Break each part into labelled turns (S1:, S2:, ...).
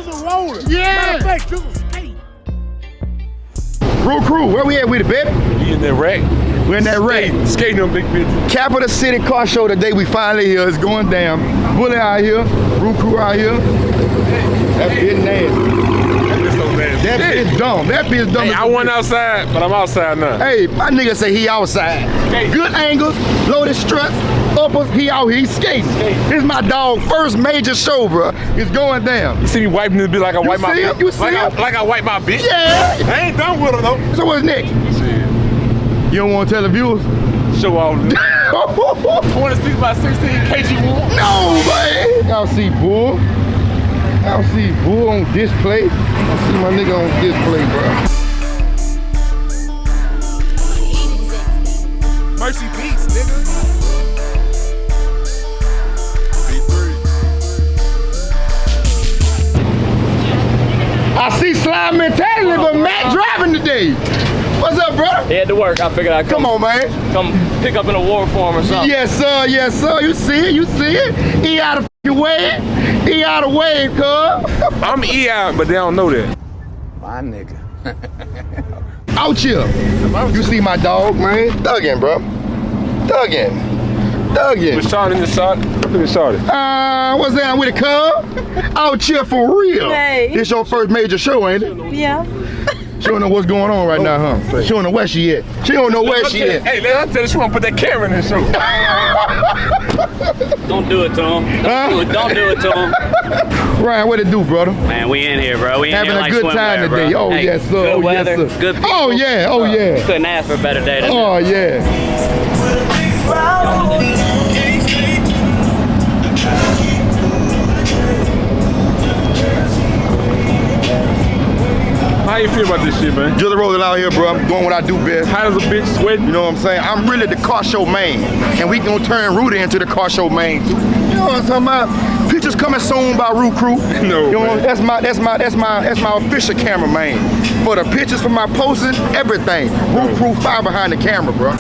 S1: Gizzle Rollin.
S2: Yeah.
S1: Matter of fact, Gizzle skate.
S2: Road crew, where we at with it, baby?
S3: We in that rack.
S2: We're in that rack.
S3: Skating on big bitches.
S2: Capital City Car Show today. We finally here. It's going down. Bully out here. Road crew out here. That bitch nasty.
S3: That's so nasty.
S2: That bitch dumb. That bitch dumb.
S3: Hey, I went outside, but I'm outside now.
S2: Hey, my nigga say he outside.
S3: Hey.
S2: Good angles, loaded struts, uppers, he out here, he skating. This is my dog first major show, bro. It's going down.
S3: You see me wiping this bitch like I wipe my bitch?
S2: You see him?
S3: Like I wipe my bitch?
S2: Yeah.
S3: I ain't done with her though.
S2: So what's next?
S3: Shit.
S2: You don't want to tell the viewers?
S3: Show all of them. 26 by 16 kg wool.
S2: No, man. Y'all see Bull. Y'all see Bull on display. Y'all see my nigga on display, bro.
S3: Mercy Beats, nigga.
S2: I see slide mentality, but Matt driving today. What's up, bro?
S4: He had to work. I figured I'd
S2: Come on, man.
S4: come pick up an award for him or something.
S2: Yes, sir. Yes, sir. You see it. You see it. He out of fucking way. He out of way, cuz.
S3: I'm E-out, but they don't know that.
S5: My nigga.
S2: Out here. You see my dog, man. Thuggin', bro. Thuggin'. Thuggin'.
S3: Was Shawty in the shot? Look at Shawty.
S2: What's that with a cub? Out here for real.
S6: Hey.
S2: This your first major show, ain't it?
S6: Yeah.
S2: She don't know what's going on right now, huh? She don't know where she at. She don't know where she at.
S3: Hey, let her tell you she wanna put that camera in the show.
S4: Don't do it to him.
S2: Huh?
S4: Don't do it to him.
S2: Ryan, what it do, brother?
S4: Man, we in here, bro. We in
S2: Having
S4: here
S2: a
S4: like
S2: good
S4: swimwear,
S2: time
S4: bro.
S2: today. Oh,
S4: Hey,
S2: yes, sir.
S4: Good
S2: Oh, yes,
S4: weather,
S2: sir.
S4: good people.
S2: Oh, yeah. Oh, yeah.
S4: Couldn't ask for a better day than
S2: Oh, yeah.
S3: How you feel about this shit, man?
S2: Gizzle Rollin out here, bro. I'm doing what I do best.
S3: How does a bitch sweat?
S2: You know what I'm saying? I'm really the car show man. And we gonna turn Rudy into the car show man too. You know what I'm talking about? Pictures coming soon by Root Crew.
S3: No,
S2: you know,
S3: man.
S2: that's my official cameraman. For the pictures, for my posting, everything. Root Crew 5 behind the camera, bro.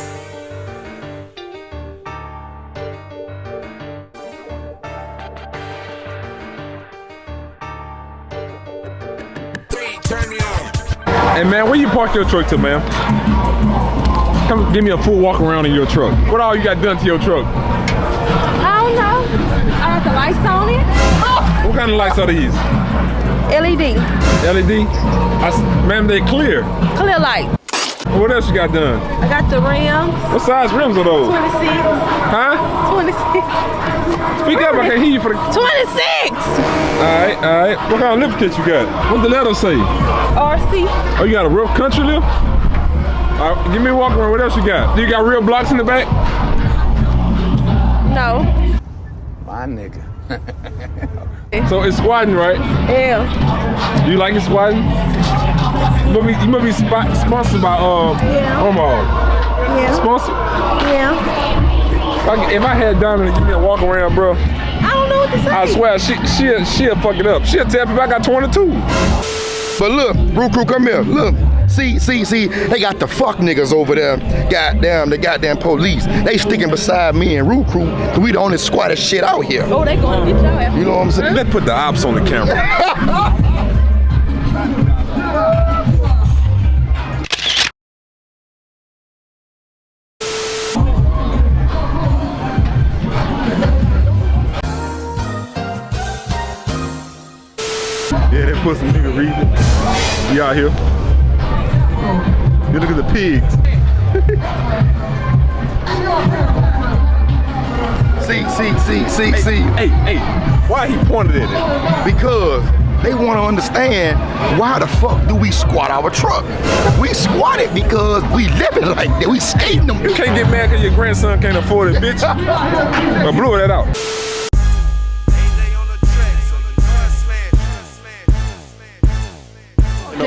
S3: Hey man, where you park your truck to, man? Come give me a full walk around in your truck. What all you got done to your truck?
S6: I don't know. I got the lights on it.
S3: What kind of lights are these?
S6: LED.
S3: LED? Ma'am, they clear.
S6: Clear light.
S3: What else you got done?
S6: I got the rims.
S3: What size rims are those?
S6: 26.
S3: Huh?
S6: 26.
S3: Speak up, I can't hear you for the...
S6: 26.
S3: Alright, alright. What kind of lift kit you got? What the letter say?
S6: RC.
S3: Oh, you got a real country lift? Alright, give me a walk around. What else you got? Do you got real blocks in the back?
S6: No.
S5: My nigga.
S3: So it's squatting, right?
S6: Yeah.
S3: You like it squatting? You must be sponsored by
S6: Yeah.
S3: Omaha.
S6: Yeah.
S3: Sponsored?
S6: Yeah.
S3: If I had Diamond to give me a walk around, bro,
S6: I don't know what to say.
S3: I swear she'll fuck it up. She'll tell people I got 22.
S2: But look, Root Crew, come here. Look. See, they got the fuck niggas over there. Goddamn, the goddamn police. They sticking beside me and Root Crew, cause we the only squattest shit out here.
S6: Oh, they gonna get your ass.
S2: You know what I'm saying?
S3: Let's put the ops on the camera. Yeah, that pussy nigga reading. We out here. You look at the pigs.
S2: See.
S3: Hey, why he pointed at it?
S2: Because they want to understand why the fuck do we squat our truck? We squat it because we living like that. We skating them.
S3: You can't get mad because your grandson can't afford it, bitch. But blew that out.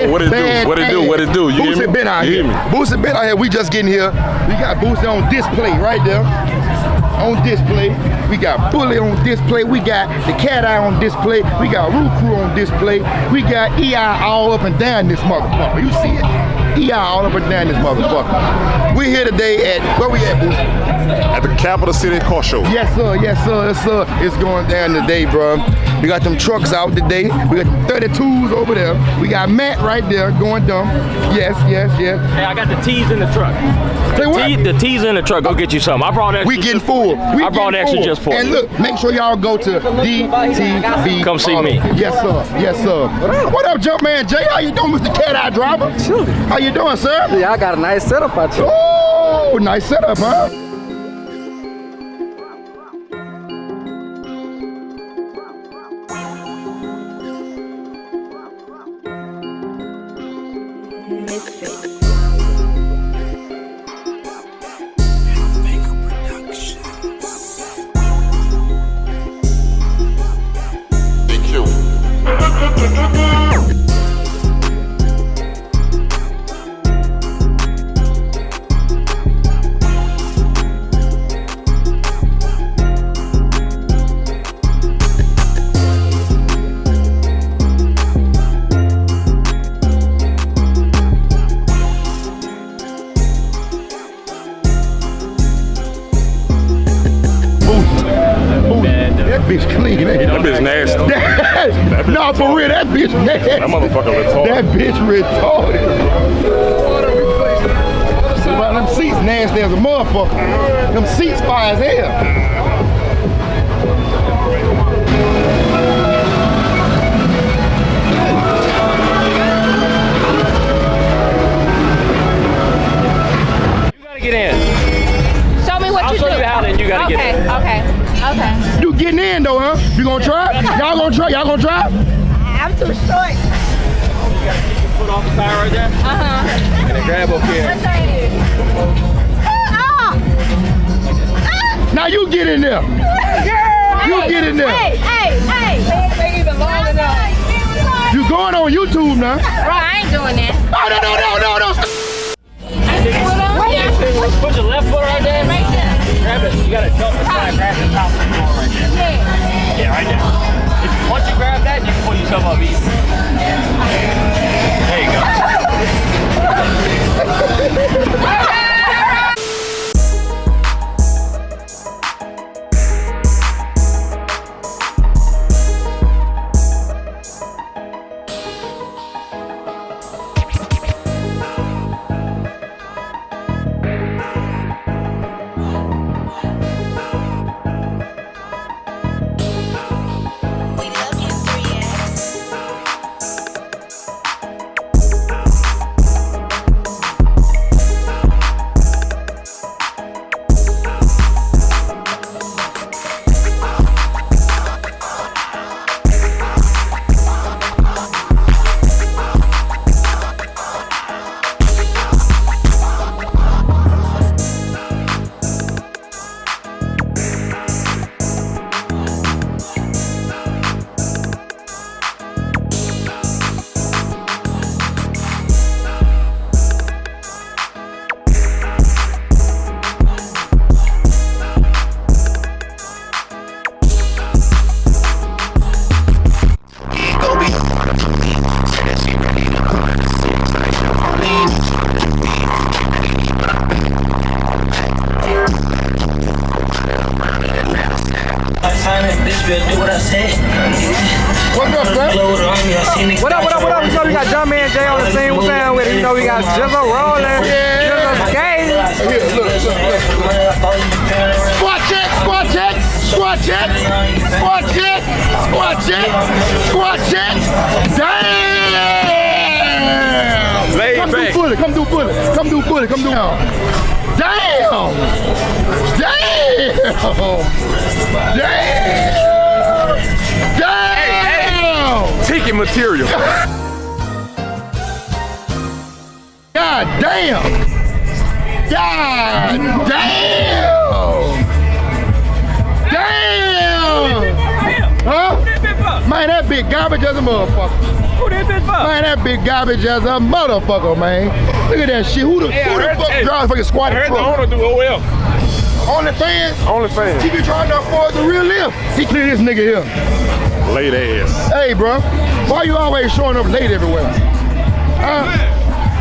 S3: What it do? You hear me?
S2: Boosie been out here. Boosie been out here. We just getting here. We got Boosie on display right there. On display. We got Bully on display. We got the Cat Eye on display. We got Root Crew on display. We got EI all up and down this motherfucker. You see it? EI all up and down this motherfucker. We here today at, where we at, boo?
S1: At the capital City Carshow.
S2: Yes, sir, yes, sir, yes, sir. It's going down today, bro. We got them trucks out today. We got them 32s over there. We got Matt right there going dumb. Yes, yes, yes.
S4: Hey, I got the T's in the truck.
S2: Say what?
S4: The T's in the truck. Go get you some. I brought extra.
S2: We getting full.
S4: I brought extra just for you.
S2: And look, make sure y'all go to DTV.
S4: Come see me.
S2: Yes, sir. Yes, sir. What up, Jumpman Jay? How you doing, Mr. Cat Eye Driver? How you doing, sir?
S7: Yeah, I got a nice setup out here.
S2: Oh, nice setup, huh? That bitch clean, ain't it?
S1: That bitch nasty.
S2: No, for real, that bitch nasty.
S1: That motherfucker retarded.
S2: That bitch retarded. Well, them seats nasty as a motherfucker. Them seats fire as hell.
S4: Get in.
S6: Show me what
S4: I'll
S6: you
S4: show
S6: do.
S4: you how, then you gotta get in.
S6: Okay.
S2: You getting in though, huh? You gonna try? Y'all gonna try? Y'all gonna try?
S6: I'm too short.
S4: You gotta keep your foot off the tire right there. And then grab up here.
S2: Now you get in there. You get in there.
S6: Hey. They even long enough.
S2: You going on YouTube now?
S6: Bro, I ain't doing that.
S2: Oh, no.
S4: Put your left foot right there.
S6: Right there.
S4: Grab it. You gotta jump inside. Grab the top of the floor right there. Yeah, right there. Once you grab that, you can pull yourself up easy. There you go.
S7: What up? So we got Jumpman Jay on the scene. What's down with it? You know we got Gizzle Rollin. Gizzle skating.
S2: Look. Squat check. Damn.
S3: Lay
S2: Come
S3: back.
S2: do bullet. Come do bullet. Damn.
S3: Ticket material.
S2: God damn. Huh? Man, that big garbage as a motherfucker.
S3: Who that bitch for?
S2: Man, that big garbage as a motherfucker, man. Look at that shit. Who the fuck drives fucking
S3: I
S2: squatted
S3: heard the
S2: truck?
S3: owner do OL.
S2: OnlyFans?
S3: OnlyFans.
S2: He be trying to afford the real lift. He clear this nigga here.
S3: Late ass.
S2: Hey, bro, why you always showing up late everywhere? Huh?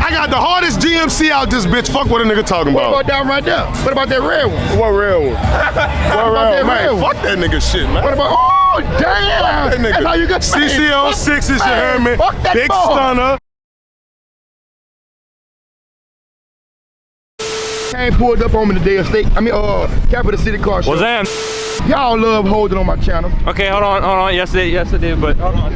S1: I got the hardest GMC out this bitch. Fuck what a nigga talking
S2: What
S1: about.
S2: about that right there? What about that red one?
S1: What real one? What
S2: about that
S1: real man?
S2: red one?
S1: Fuck that nigga shit, man.
S2: What about, oh, damn.
S1: That nigga.
S2: That's how you got
S1: CCO6 is your hermit.
S2: Fuck that
S1: Big
S2: boy.
S1: stunner.
S2: Came pulled up on me today, Capital City Carshow.
S3: What's that?
S2: Y'all love holding on my channel.
S3: Okay, hold on. Yes, it did, but hold on.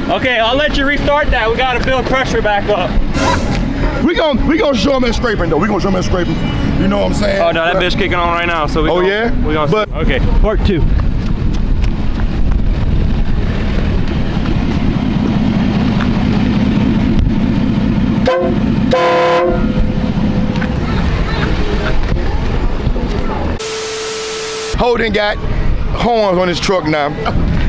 S3: Okay, I'll let you restart that. We gotta build pressure back up.
S2: We gonna show them at scraping though. We gonna show them at scraping. You know what I'm saying?
S3: Oh no, that bitch kicking on right now. So we
S2: Oh,
S3: gonna,
S2: yeah?
S3: We gonna.
S2: But-
S3: Okay, part 2.
S2: Holden got horns on his truck now.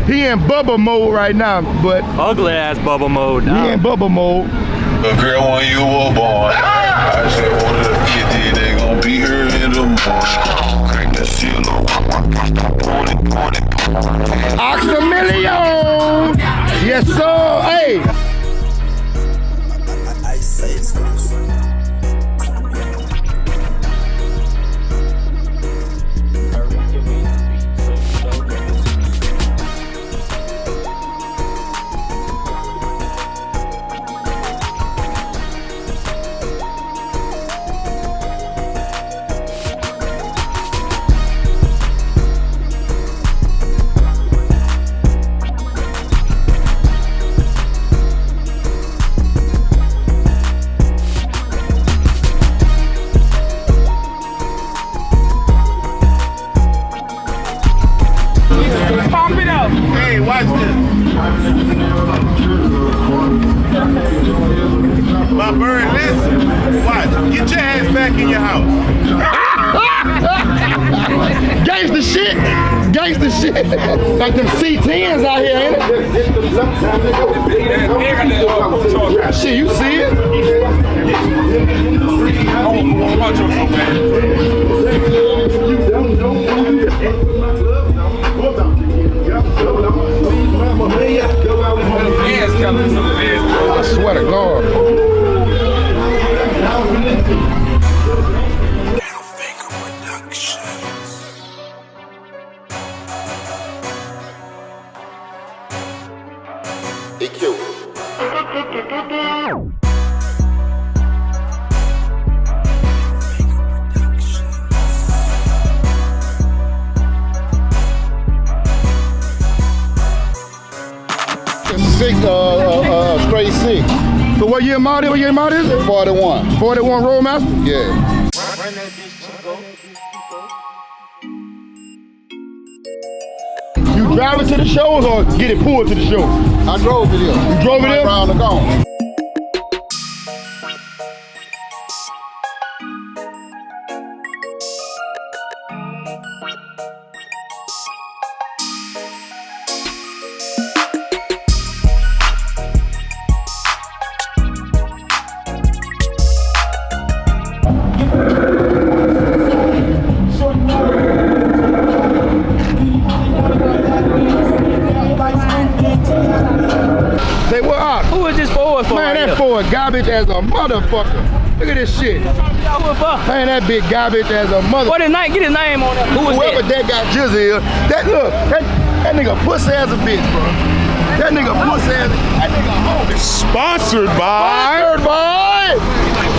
S2: He in bubble mode right now, but
S3: Ugly ass bubble mode.
S2: he in bubble mode.
S8: A girl when you were born. I said one of the 50, they gon' be here in the morning. Crank the seal on.
S2: Oxamillion! Yes, sir. Hey.
S1: Hey, watch this. My bird, listen. Watch. Get your ass back in your house.
S2: Gangsta shit. Gangsta shit. Like them C10s out here, ain't it? Shit, you see it? I swear to God.
S9: Straight 6.
S2: So what year model? What year model is it?
S9: 41.
S2: 41 Roadmaster?
S9: Yeah.
S2: You drive it to the shows or get it pulled to the show?
S9: I drove it here.
S2: You drove it
S9: right
S2: here?
S9: around the corner.
S2: Say what up?
S7: Who is this Ford for?
S2: Man,
S7: right
S2: that
S7: here?
S2: Ford garbage as a motherfucker. Look at this shit.
S7: Y'all who it for?
S2: Man, that big garbage as a mother.
S7: What his name? Get his name on there. Who is
S2: Whoever
S7: that?
S2: that got Gizzle, that nigga pussy as a bitch, bro. That nigga pussy as that nigga homie.
S1: Sponsored by.
S2: Sponsored by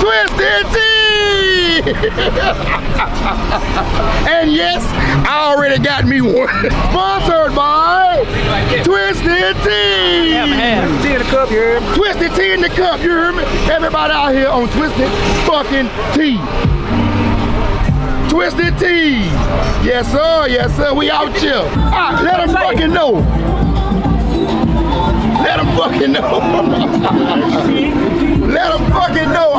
S2: Twisted Tea. And yes, I already got me one. Sponsored by Twisted Tea.
S7: Half. Tea in the cup, you heard me?
S2: Twisted Tea in the cup, you heard me? Everybody out here on Twisted fucking Tea. Twisted Tea. Yes, sir, we out here. Let them fucking know. Let them fucking know. Let them fucking know.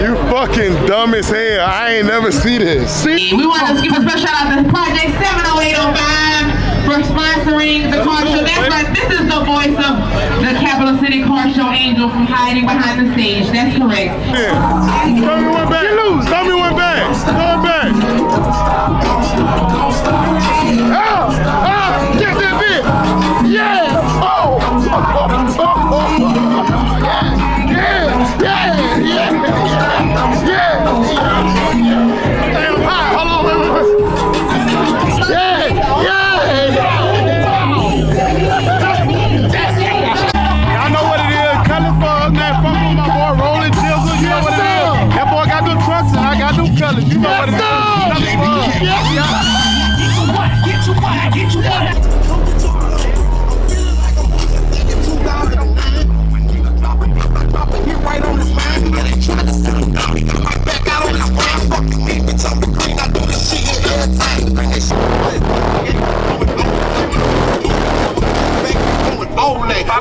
S1: You fucking dumb as hell. I ain't never see this.
S2: See?
S10: We want to give a special shout out to Project 70805 for sponsoring the car show. That's right, this is the voice of the Capital City Car Show Angel from hiding behind the stage. That's correct.
S1: Throw me one back. Throw me one back. Throw it back.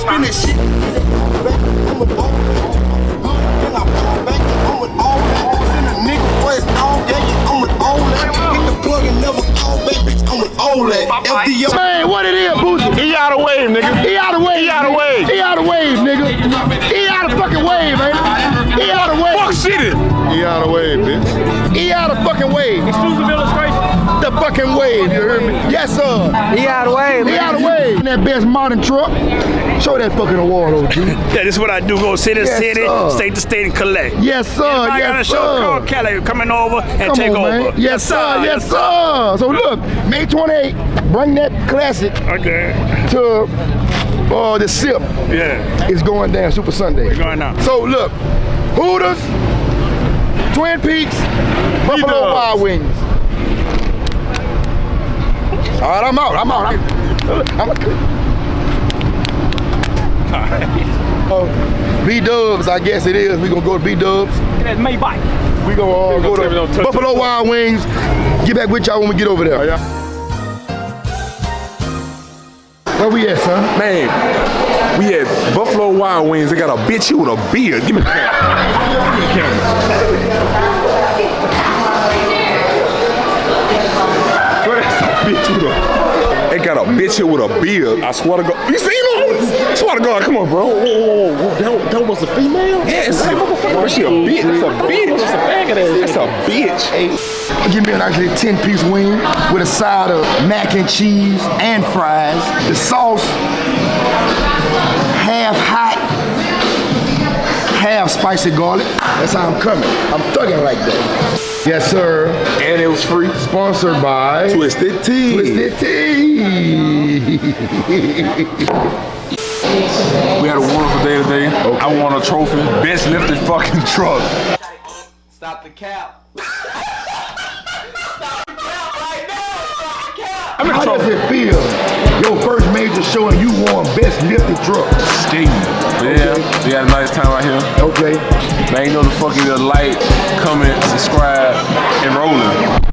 S2: Spin this shit. Man, what it is, Boosie?
S1: He out of wave, nigga.
S2: He out of wave.
S1: He out of wave.
S2: He out of wave, nigga. He out of fucking wave, man. He out of wave.
S1: Fuck City.
S9: He out of wave, bitch.
S2: He out of fucking wave.
S4: Exclusive illustration.
S2: The fucking wave, you heard me? Yes, sir.
S7: He out of way,
S2: He
S7: man.
S2: out of wave. That best modern truck. Show that fucking award, OG.
S11: Yeah, this is what I do. Go city to
S2: Yes,
S11: city,
S2: sir.
S11: state to state, and collect.
S2: Yes, sir.
S11: I got a
S2: Yes,
S11: show
S2: sir.
S11: called Kelly coming over and
S2: Come
S11: take
S2: on, man.
S11: over.
S2: Yes, sir. Yes, sir. So look, May 28th, bring that classic
S11: Okay.
S2: to the SIP.
S11: Yeah.
S2: It's going down Super Sunday.
S11: We're going now.
S2: So look, Hooters, Twin Peaks, Buffalo
S1: B-Dubs.
S2: Wild Wings. All right, I'm out. B-Dubs, I guess it is. We gonna go to B-Dubs.
S4: That's Maybach.
S2: We gonna go to Buffalo Wild Wings. Get back with y'all when we get over there. Where we at, son?
S3: Man, we at Buffalo Wild Wings. They got a bitch here with a beard. Give me the camera. Give me the camera. They got a bitch here with a beard. I swear to God. You seen her? I swear to God. Come on, bro.
S9: That was a female?
S3: Yes. Bro, she a bitch. That's a bitch. That's a bitch.
S2: Give me an actually 10-piece wing with a side of mac and cheese and fries. The sauce, half hot, half spicy garlic. That's how I'm coming. I'm thugging like that. Yes, sir.
S3: And it was free.
S2: Sponsored by
S3: Twisted Tea.
S2: Twisted Tea.
S3: We had a wonderful day today. Okay. I won a trophy. Best lifted fucking truck.
S5: Stop the cap.
S2: How does it feel? Your first major show and you won best lifted truck.
S3: Steve. Yeah, we had a nice time out here.
S2: Okay.
S3: Man, you know the fucking like, comment, subscribe, and rolling.